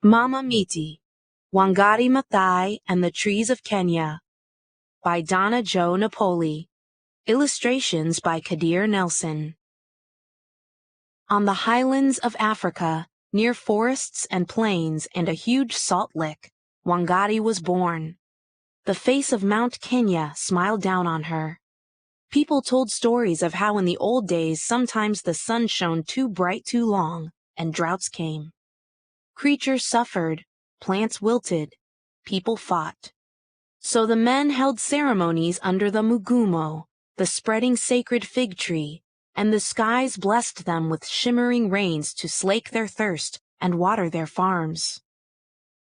Mama Miti, Wangari Maathai and the Trees of Kenya, by Donna Jo Napoli. Illustrations by Kadir Nelson. On the highlands of Africa, near forests and plains and a huge salt lick, Wangari was born. The face of Mount Kenya smiled down on her. People told stories of how in the old days sometimes the sun shone too bright too long, and droughts came. Creatures suffered, plants wilted, people fought. So the men held ceremonies under the mugumo, the spreading sacred fig tree, and the skies blessed them with shimmering rains to slake their thirst and water their farms.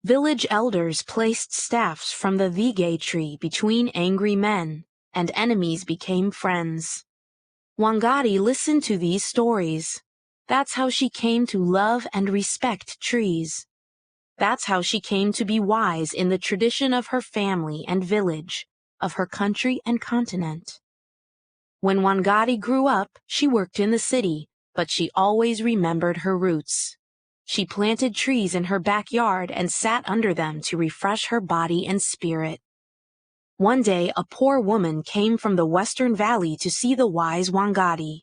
Village elders placed staffs from the vige tree between angry men, and enemies became friends. Wangari listened to these stories. That's how she came to love and respect trees. That's how she came to be wise in the tradition of her family and village, of her country and continent. When Wangari grew up, she worked in the city, but she always remembered her roots. She planted trees in her backyard and sat under them to refresh her body and spirit. One day, a poor woman came from the Western Valley to see the wise Wangari.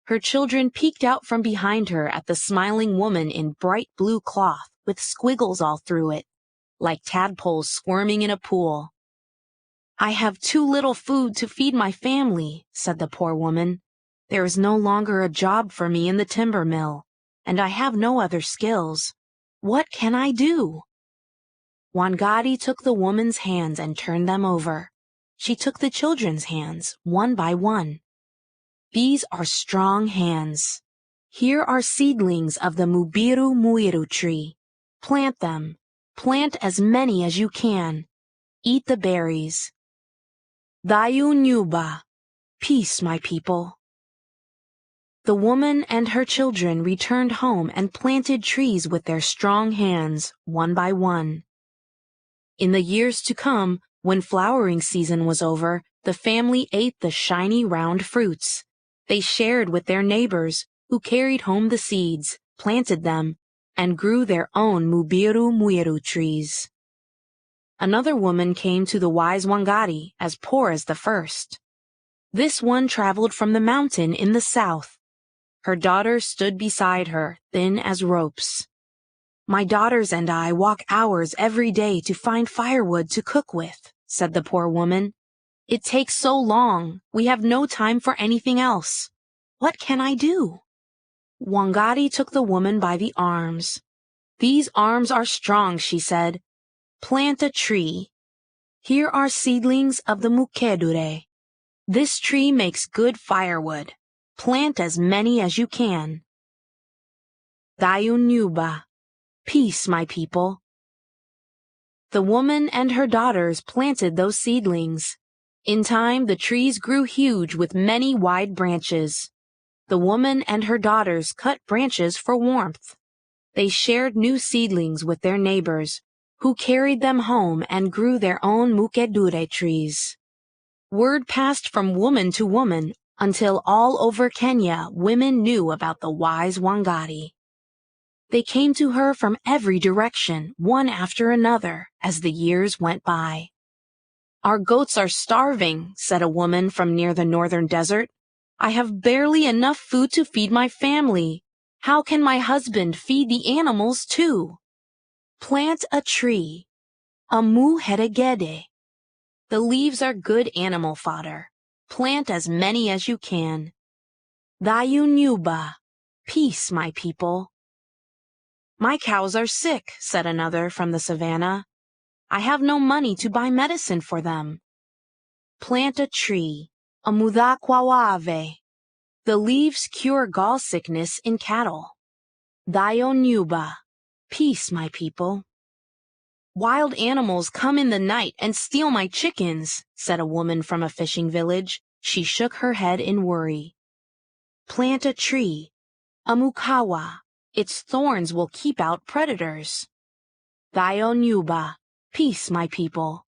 Her children peeked out from behind her at the smiling woman in bright blue cloth with squiggles all through it, like tadpoles squirming in a pool. "I have too little food to feed my family," said the poor woman. "There is no longer a job for me in the timber mill, and I have no other skills. What can I do?" Wangari took the woman's hands and turned them over. She took the children's hands, one by one. "These are strong hands. Here are seedlings of the Mubiru Muiru tree. Plant them. Plant as many as you can. Eat the berries. Dayu Nyuba. Peace, my people." The woman and her children returned home and planted trees with their strong hands, one by one. In the years to come, when flowering season was over, the family ate the shiny round fruits. They shared with their neighbors, who carried home the seeds, planted them, and grew their own Mubiru Muiru trees. Another woman came to the wise Wangari, as poor as the first. This one traveled from the mountain in the south. Her daughters stood beside her, thin as ropes. "My daughters and I walk hours every day to find firewood to cook with," said the poor woman. "It takes so long, we have no time for anything else. What can I do?" Wangari took the woman by the arms. "These arms are strong," she said. "Plant a tree. Here are seedlings of the mukedure. This tree makes good firewood. Plant as many as you can. Dayu Nyuba. Peace, my people." The woman and her daughters planted those seedlings. In time, the trees grew huge with many wide branches. The woman and her daughters cut branches for warmth. They shared new seedlings with their neighbors, who carried them home and grew their own mukedure trees. Word passed from woman to woman until all over Kenya women knew about the wise Wangari. They came to her from every direction, one after another, as the years went by. "Our goats are starving," said a woman from near the northern desert. "I have barely enough food to feed my family. How can my husband feed the animals too?" "Plant a tree, a muheregede. The leaves are good animal fodder. Plant as many as you can. Dayu Nyuba. Peace, my people." "My cows are sick," said another from the savannah. "I have no money to buy medicine for them." "Plant a tree, a mudhakwawave. The leaves cure gall sickness in cattle. Dayo Nyuba. Peace, my people." "Wild animals come in the night and steal my chickens," said a woman from a fishing village. She shook her head in worry. "Plant a tree, a mukawa. Its thorns will keep out predators. Dayo Nyuba. Peace, my people."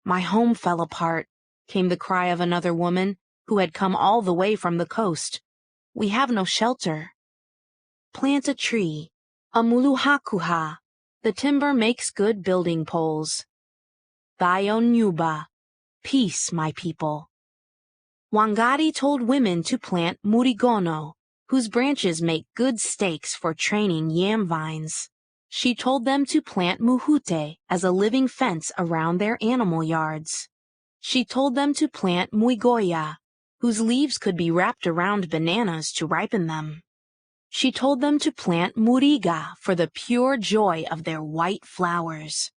"My home fell apart," came the cry of another woman, who had come all the way from the coast. "We have no shelter." "Plant a tree, a muluhakuha. The timber makes good building poles. Thayo Nyuba, peace, my people. Wangari told women to plant murigono, whose branches make good stakes for training yam vines. She told them to plant muhute as a living fence around their animal yards. She told them to plant muigoya, whose leaves could be wrapped around bananas to ripen them. She told them to plant muriga for the pure joy of their white flowers.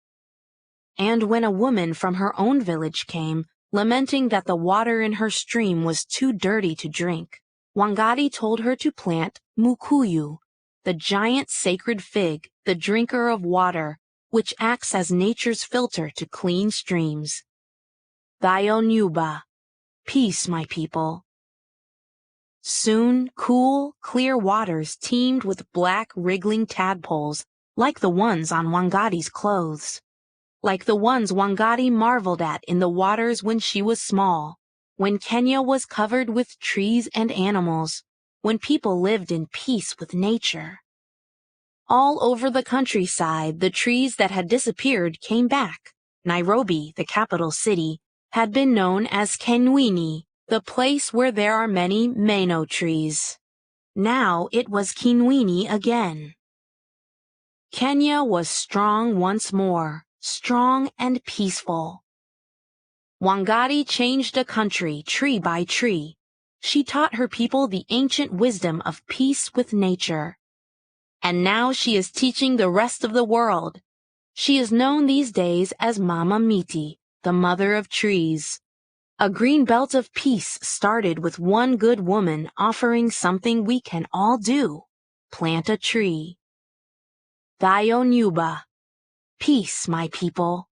And when a woman from her own village came, lamenting that the water in her stream was too dirty to drink, Wangari told her to plant mukuyu, the giant sacred fig, the drinker of water, which acts as nature's filter to clean streams. Thayo Nyuba, peace, my people. Soon, cool, clear waters teemed with black, wriggling tadpoles, like the ones on Wangari's clothes. Like the ones Wangari marveled at in the waters when she was small, when Kenya was covered with trees and animals, when people lived in peace with nature. All over the countryside, the trees that had disappeared came back. Nairobi, the capital city, had been known as Kenwini, the place where there are many meno trees. Now it was Kinwini again. Kenya was strong once more, strong and peaceful. Wangari changed a country tree by tree. She taught her people the ancient wisdom of peace with nature. And now she is teaching the rest of the world. She is known these days as Mama Miti, the mother of trees. A green belt of peace started with one good woman offering something we can all do: plant a tree. Thayo Nyuba, peace, my people.